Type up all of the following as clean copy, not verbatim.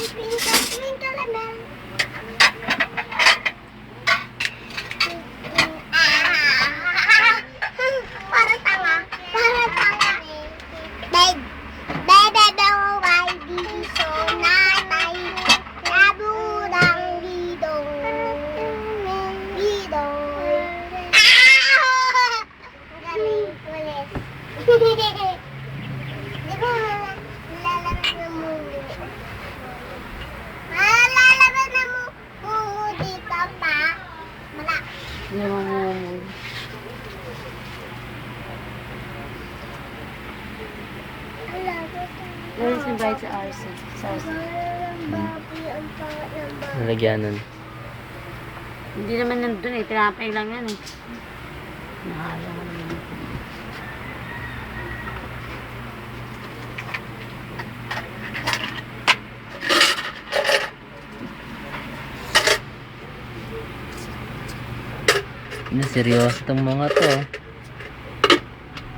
Twinkle, twinkle, lemon. Para tanga. Para tanga. Bed. Bed, why did so natay? Naburang lidong. Lidong. Ang galing ulit. Di ba lalabas na mungo? Lalabas na mungo dito pa. Wala. Let's invite sa RC. Sa RC. Nalagyanan. Hindi naman nandun eh. Tinapay lang yan eh. Nakala ko naman. Seryoso tong mga to.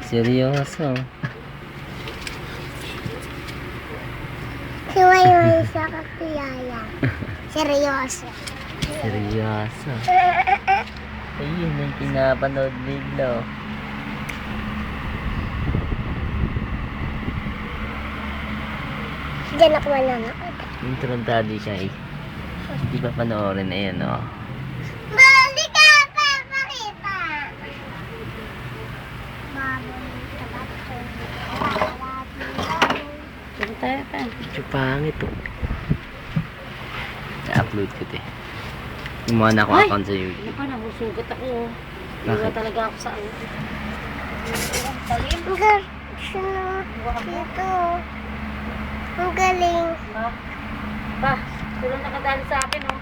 Seryoso. Siwayo sa kakiyaya. Seryoso. Seryoso. Ayun, yung pinapanood bigla. Diyan ako manonood. Yung tarantado siya eh. Di ba panoorin? Ayan o. Hindi ka papakita. Baboy, tabato. Sige tayo pa. Medyo pangit o. I-upload ko ito eh. Gumawa na ako Ay! account sa YouTube. Ano pa, nahusugat ako. Bakit? Iwa talaga ako sa ano. Ang galing. Dito. Ang galing. Pa, tulong nakadali sa akin oh.